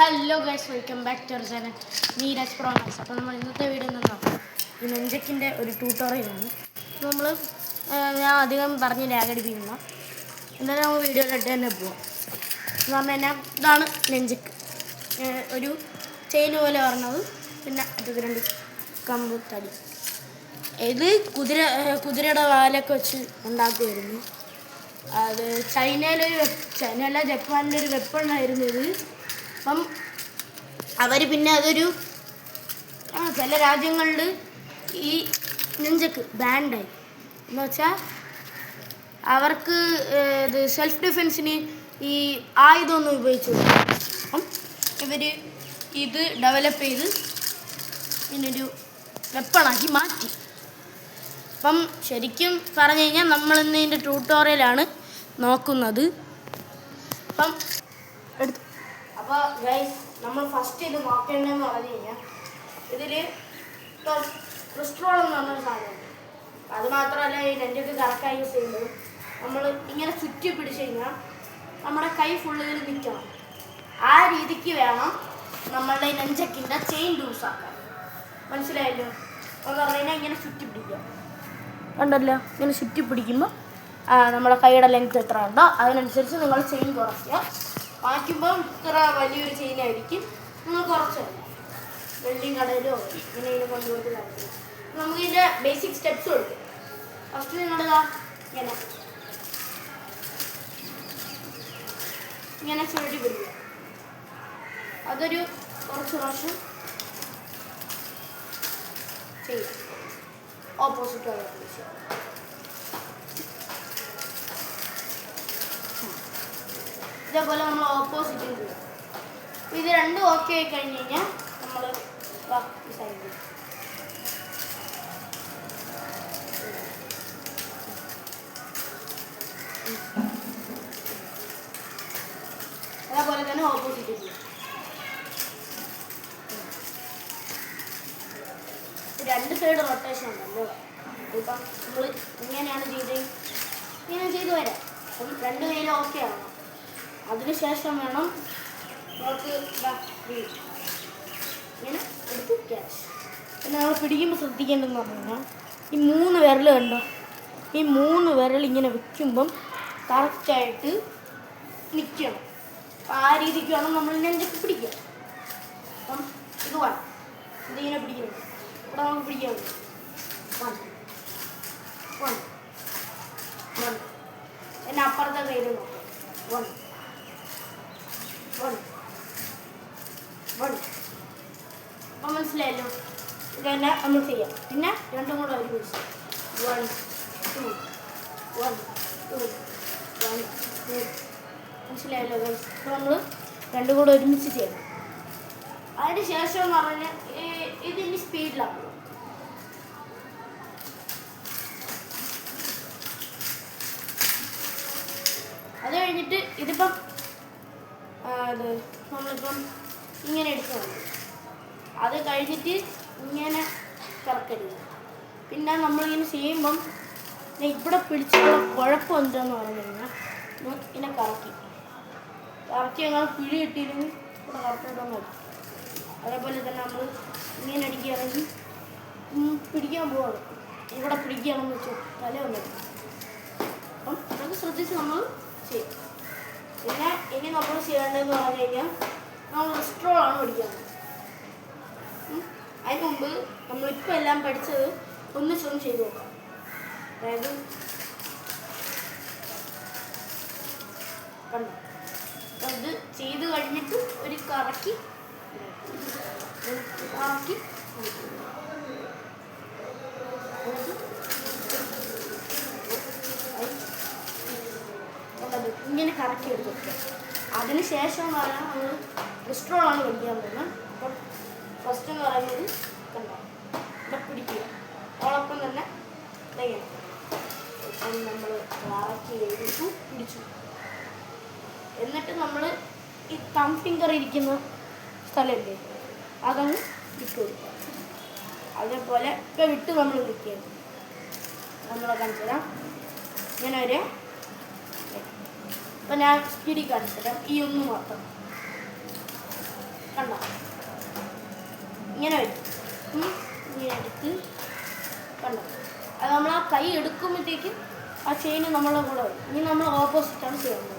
Hello guys, welcome back to our channel Neeraj പ്രോണസ്. അപ്പോൾ നമ്മൾ ഇന്നത്തെ വീഡിയോ എന്താ ഈ നെഞ്ചക്കിൻ്റെ ഒരു ട്യൂട്ടോറിയലാണ്. അപ്പോൾ ഞാൻ അധികം പറഞ്ഞ് ലാഗടിപ്പിക്കുന്ന എന്നാലും നമ്മൾ വീഡിയോയിലിട്ട് തന്നെ പോവാം. എന്ന് പറഞ്ഞു കഴിഞ്ഞാൽ ഇതാണ് നെഞ്ചക്ക്, ഒരു ചെയിൻ പോലെ പറഞ്ഞത്, പിന്നെ അത് രണ്ട് കമ്പ് തടി. ഇത് കുതിരയുടെ വാലൊക്കെ വെച്ച് ഉണ്ടാക്കുമായിരുന്നു. അത് ചൈനയിലല്ല ജപ്പാനിലൊരു വെപ്പണായിരുന്നു ഇത്. അപ്പം അവർ പിന്നെ അതൊരു ചില രാജ്യങ്ങളിൽ ഈ നെഞ്ചക്ക് ബാൻഡായി. എന്ന് വെച്ചാൽ അവർക്ക് ഇത് സെൽഫ് ഡിഫെൻസിന് ഈ ആയുധമൊന്നും ഉപയോഗിച്ചു. അപ്പം ഇവർ ഇത് ഡെവലപ്പ് ചെയ്ത് പിന്നൊരു വെപ്പണാക്കി മാറ്റി. അപ്പം ശരിക്കും പറഞ്ഞു കഴിഞ്ഞാൽ നമ്മളിന്ന് ഇതിൻ്റെ ട്യൂട്ടോറിയലാണ് നോക്കുന്നത്. അപ്പം അപ്പോൾ ഗൈസ്, നമ്മൾ ഫസ്റ്റ് ഇത് നോക്കേണ്ടതെന്ന് പറഞ്ഞു കഴിഞ്ഞാൽ ഇതിൽ ക്രിസ്ട്രോൾ എന്ന് പറഞ്ഞൊരു സാധനമുണ്ട്. അത് മാത്രമല്ല, ഈ നെഞ്ചൊക്കെ കറക്റ്റായി യൂസ് ചെയ്യുമ്പോൾ നമ്മൾ ഇങ്ങനെ ചുറ്റി പിടിച്ച് കഴിഞ്ഞാൽ നമ്മുടെ കൈ ഫുള്ള് ഇതിൽ നിൽക്കണം. ആ രീതിക്ക് വേണം നമ്മളുടെ ഈ നെഞ്ചക്കിൻ്റെ ചെയിൻ ലൂസാക്കാൻ. മനസ്സിലായല്ലോ? എന്ന് പറഞ്ഞു കഴിഞ്ഞാൽ ഇങ്ങനെ ചുറ്റി പിടിക്കുക, ഉണ്ടല്ലോ. ഇങ്ങനെ ചുറ്റി പിടിക്കുമ്പോൾ നമ്മുടെ കൈയുടെ ലെങ്ത് എത്ര ഉണ്ടോ അതിനനുസരിച്ച് നിങ്ങൾ ചെയിൻ കുറയ്ക്കുക. വാങ്ങിക്കുമ്പോൾ ഇത്ര വലിയൊരു ചെയിനായിരിക്കും, നിങ്ങൾ കുറച്ച് വെള്ളിയും കടയിലോ ഇങ്ങനെ കൊണ്ടുപോയിട്ട് കാണിക്കും. നമുക്ക് ഇതിൻ്റെ ബേസിക് സ്റ്റെപ്സ് കൊടുക്കും. ഫസ്റ്റ് നിങ്ങളിതാ ഇങ്ങനെ ചുരുട്ടി പിടിക്കുക. അതൊരു കുറച്ച് പ്രാവശ്യം ചെയ്യാം. ഓപ്പോസിറ്റ് ഇതേപോലെ നമ്മൾ ഓപ്പോസിറ്റ് ചെയ്യുക. ഇത് രണ്ടും ഓക്കെ ആയി കഴിഞ്ഞ് കഴിഞ്ഞാൽ നമ്മൾ ഈ സൈഡിൽ അതേപോലെ തന്നെ ഓപ്പോസിറ്റ് ചെയ്യുക. രണ്ട് സൈഡ് റൊട്ടേഷൻ ഉണ്ടല്ലോ. ഇപ്പം നമ്മൾ ഇങ്ങനെയാണ് ഇങ്ങനെ ചെയ്ത് വരാം. അപ്പം രണ്ട് കയ്യിലും ഓക്കെ ആവണം. അതിനുശേഷം വേണം നമുക്ക് ഇങ്ങനെ എടുത്ത് ക്യാച്ച്. പിന്നെ നമ്മൾ പിടിക്കുമ്പോൾ ശ്രദ്ധിക്കേണ്ടതെന്ന് പറഞ്ഞു കഴിഞ്ഞാൽ ഈ 3 വിരൽ കണ്ടോ, ഈ 3 വിരൽ ഇങ്ങനെ വെക്കുമ്പം കറക്റ്റായിട്ട് നിൽക്കണം. ആ രീതിക്ക് വേണം നമ്മൾ നെഞ്ചൊക്കെ പിടിക്കുക. അപ്പം ഇത് വേണം, ഇതിങ്ങനെ പിടിക്കുന്നത്. ഇവിടെ നമുക്ക് പിടിക്കാൻ പറ്റും. 1 1 പിന്നെ അപ്പുറത്തെ കയ്യിൽ നോക്കാം. 1 1 1. അപ്പം മനസ്സിലായല്ലോ? ഇതെല്ലാം നമ്മൾ ചെയ്യാം. പിന്നെ രണ്ടും കൂടെ ഒരുമിച്ച് 1 2 1 2 1 2. മനസ്സിലായല്ലോ? അപ്പോൾ നമ്മൾ രണ്ടും കൂടെ ഒരുമിച്ച് ചെയ്യണം. അതിന് ശേഷം എന്ന് പറഞ്ഞാൽ ഇതിൻ്റെ സ്പീഡിലാണ്. അത് കഴിഞ്ഞിട്ട് ഇതിപ്പം നമ്മളിപ്പം ഇങ്ങനെ എടുക്കണം. അത് കഴിഞ്ഞിട്ട് ഇങ്ങനെ കറക്കരുത്. പിന്നെ നമ്മളിങ്ങനെ ചെയ്യുമ്പം ഇവിടെ പിടിച്ചുള്ള കുഴപ്പം എന്താണെന്ന് പറഞ്ഞു കഴിഞ്ഞാൽ ഇങ്ങനെ കറക്കി ഞങ്ങൾ പിടി കിട്ടിയില്ലെങ്കിൽ ഇവിടെ കറക്റ്റായിട്ടൊന്നും മതി. അതേപോലെ തന്നെ നമ്മൾ ഇങ്ങനെ അടിക്കുകയാണെങ്കിൽ പിടിക്കാൻ പോവാണ്. ഇവിടെ പിടിക്കുകയാണെന്ന് വെച്ചോ തല വന്നത്. അപ്പം അതൊക്കെ ശ്രദ്ധിച്ച് നമ്മൾ ചെയ്യും. പിന്നെ ഇനി നമ്മൾ ചെയ്യേണ്ടതെന്ന് പറഞ്ഞു കഴിഞ്ഞാൽ നമ്മൾ റിസ്ട്രോളാണ് പഠിക്കുന്നത്. അതിന് മുമ്പ് നമ്മളിപ്പോൾ എല്ലാം പഠിച്ചത് ഒന്നിച്ചൊന്ന് ചെയ്ത് നോക്കാം. അതായത് കണ്ടോ, അപ്പം ഇത് ചെയ്ത് കഴിഞ്ഞിട്ട് ഒരു കറക്കി ഇങ്ങനെ കറക്കി എടുത്തിട്ട് അതിന് ശേഷം എന്ന് പറഞ്ഞാൽ നമ്മൾ റിസ്ട്രോളാണ് പഠിക്കാൻ പോകുന്നത്. അപ്പം ഫസ്റ്റ് എന്ന് പറയുന്നത് കണ്ടോ, ഇവിടെ പിടിക്കുക. ഓളൊപ്പം തന്നെ ഇങ്ങനെ ഇപ്പം നമ്മൾ കറക്കി എടുത്തു പിടിച്ചു. എന്നിട്ട് നമ്മൾ ഈ തം ഫിംഗർ ഇരിക്കുന്ന സ്ഥലമില്ലേ അതങ്ങ് വിട്ട് കൊടുക്കുക. അതേപോലെ ഇപ്പം വിട്ട് നമ്മൾ വിളിക്കുക. നമ്മളെ കാണിച്ചു തരാം. ഇങ്ങനെ വരിക. അപ്പം ഞാൻ സ്പീഡിൽ കാണിച്ചു തരാം. ഈ ഒന്ന് മാത്രം കണ്ടോ ഇങ്ങനെ വരും. ഇങ്ങനെ എടുത്ത് കണ്ടോ അത് നമ്മൾ ആ കൈ എടുക്കുമ്പോഴത്തേക്കും ആ ചെയിൻ നമ്മളെ കൂടെ വരും. ഇനി നമ്മൾ ഓപ്പോസിറ്റാണ് ചെയ്യുന്നത്.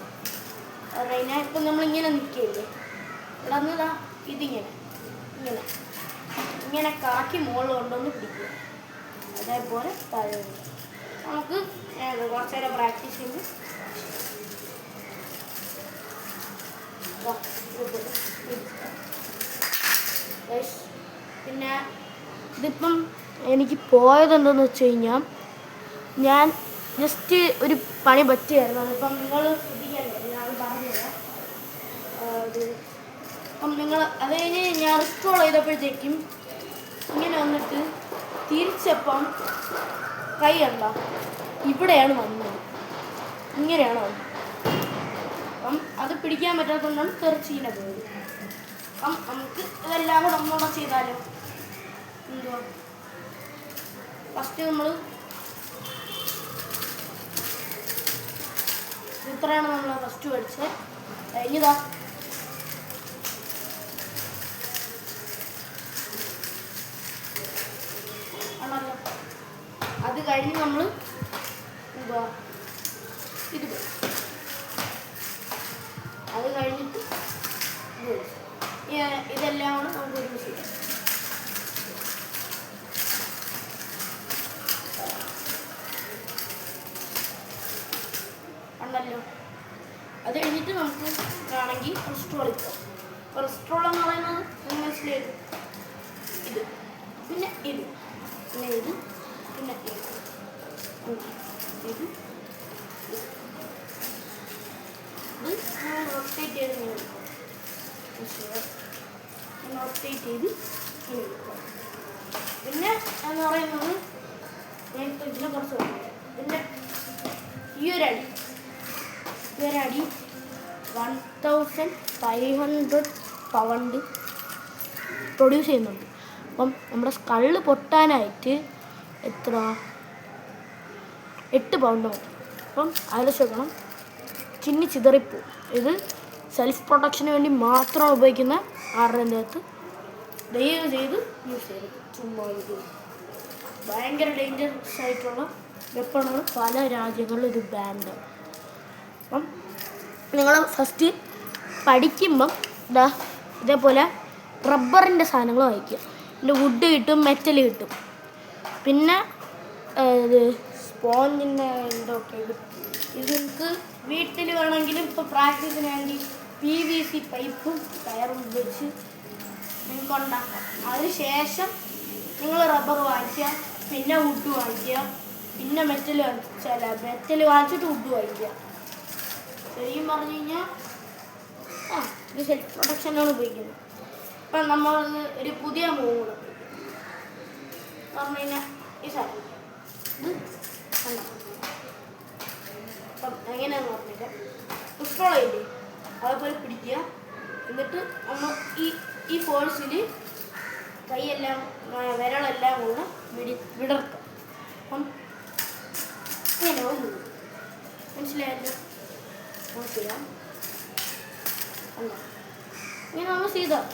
പറഞ്ഞാൽ ഇപ്പം നമ്മളിങ്ങനെ നിൽക്കുകയില്ലേ, ഇവിടെ വന്നതാ ഇതിങ്ങനെ ഇങ്ങനെ ഇങ്ങനെ കറക്കി മുകളിൽ കൊണ്ടുവന്ന് പിടിക്കുക. അതേപോലെ താഴെ വരും. നമുക്ക് കുറച്ച് നേരം പ്രാക്ടീസ് ചെയ്ത് പിന്നെ ഇതിപ്പം എനിക്ക് പോയതെന്തെന്ന് വെച്ച് കഴിഞ്ഞാൽ ഞാൻ ജസ്റ്റ് ഒരു പണി പറ്റിയായിരുന്നു. അതിപ്പം നിങ്ങൾ ശ്രദ്ധിക്കണ്ടേ, ഞാൻ പറഞ്ഞുതരാം. അപ്പം നിങ്ങൾ അത് കഴിഞ്ഞ് ഞാൻ ഇൻസ്റ്റാൾ ചെയ്തപ്പോഴത്തേക്കും ഇങ്ങനെ വന്നിട്ട് തിരിച്ചപ്പം കൈ കണ്ട ഇവിടെയാണ് വന്നത്, ഇങ്ങനെയാണ് വന്നത്. അപ്പം അത് പിടിക്കാൻ പറ്റാത്തതുകൊണ്ടാണ് തെറിച്ചിങ്ങനെ പോയത്. അപ്പം നമുക്ക് ഇതെല്ലാം കൂടെ ഒന്നുകൂടെ ചെയ്താലോ. എന്തുവാ ഫസ്റ്റ് നമ്മൾ ഇത്രയാണ് നമ്മൾ ഫസ്റ്റ് പഠിച്ചത്. കഴിഞ്ഞതാ ആണല്ലോ. അത് കഴിഞ്ഞ് നമ്മൾ എന്തുവാ ഇത് അത് കഴിഞ്ഞിട്ട് ഇതെല്ലാം കൂടെ നമുക്ക് ഒരുമിച്ച് ചെയ്യാം. ഉണ്ടല്ലോ. അത് കഴിഞ്ഞിട്ട് നമുക്ക് ആണെങ്കിൽ കൊളസ്ട്രോൾ ഇപ്പം കൊളസ്ട്രോൾ എന്ന് പറയുന്നത് നിങ്ങൾ മനസ്സിലായത് ഇത് പിന്നെ ഇത് പിന്നെ ഇത് പിന്നെ ഇത് റൊട്ടേറ്റ് ചെയ്ത് ഇങ്ങനെ റൊട്ടേറ്റ് ചെയ്ത് ഇങ്ങനെ എടുക്കുക. പിന്നെ എന്ന് പറയുന്നത് ഞാനിപ്പോൾ ഇതിനെ കുറച്ച് പിന്നെ ഈ ഒരടി 1500 പൗണ്ട് പ്രൊഡ്യൂസ് ചെയ്യുന്നുണ്ട്. അപ്പം നമ്മുടെ സ്കള്ള് പൊട്ടാനായിട്ട് എത്ര 8 പൗണ്ട് മതി. അപ്പം ആലോചിച്ച് നോക്കണം, ചിന്നി ചിതറിപ്പോവും. ഇത് സെൽഫ് പ്രൊട്ടക്ഷന് വേണ്ടി മാത്രം ഉപയോഗിക്കുന്ന ആരുടെൻ്റെ അകത്ത് ദയവ് ചെയ്ത് യൂസ് ചെയ്ത് ചുമ്മാ ഇത് ഭയങ്കര ഡേഞ്ചറസ് ആയിട്ടുള്ള വെപ്പണാണ്. പല രാജ്യങ്ങളിലും ഇത് ബാൻഡ്. അപ്പം നിങ്ങൾ ഫസ്റ്റ് പഠിക്കുമ്പം ഇതേപോലെ റബ്ബറിൻ്റെ സാധനങ്ങൾ വാങ്ങിക്കുക. പിന്നെ വുഡ് കിട്ടും, മെറ്റൽ കിട്ടും, പിന്നെ ഇത് സ്പോഞ്ചിൻ്റെ എന്തൊക്കെ കിട്ടും. ഇത് നിങ്ങൾക്ക് വീട്ടിൽ വേണമെങ്കിലും ഇപ്പോൾ പ്രാക്ടീസിന് വേണ്ടി PVC പൈപ്പും കയറും വെച്ച് നിങ്ങൾക്ക് ഉണ്ടാക്കാം. അതിനുശേഷം നിങ്ങൾ റബ്ബർ വാങ്ങിക്കുക, പിന്നെ വുഡ് വാങ്ങിക്കുക, പിന്നെ മെറ്റൽ വാങ്ങിച്ചിട്ട് വുഡ് വാങ്ങിക്കുക. ശരിക്കും പറഞ്ഞു കഴിഞ്ഞാൽ ഇത് സെൽഫ് പ്രൊട്ടക്ഷനാണ് ഉപയോഗിക്കുന്നത്. ഇപ്പം നമ്മൾ ഒരു പുതിയ മൂവ് പറഞ്ഞു കഴിഞ്ഞാൽ ഈ സാധനം ഇത് കണ്ടോ. അപ്പം എങ്ങനെയാണെന്ന് പറഞ്ഞിട്ട് ഇൻസ്റ്റാൾ ചെയ്യില്ലേ അതേപോലെ പിടിക്കുക. എന്നിട്ട് നമ്മൾ ഈ ഫോഴ്സിൽ കൈയെല്ലാം വിരളെല്ലാം കൂടെ വിടർത്തുക. അപ്പം ഇങ്ങനെ ഒന്ന് മനസ്സിലായല്ലോ. നമുക്ക് ചെയ്യാം. ഇങ്ങനെ നമ്മൾ ചെയ്താൽ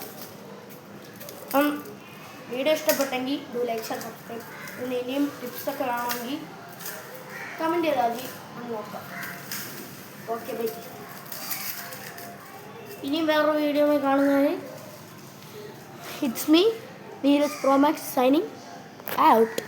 അപ്പം വീഡിയോ ഇഷ്ടപ്പെട്ടെങ്കിൽ ലൈക്ക് ഷെയർ സബ്സ്ക്രൈബ്. പിന്നെ ഇനിയും ടിപ്സൊക്കെ വേണമെങ്കിൽ കമൻറ്റ് ചെയ്താൽ മതി, ഒന്ന് നോക്കാം. Okay bye. ഇനിയും വേറൊരു വീഡിയോ കാണുന്നതിന് it's me Neeraj Pro Max signing out.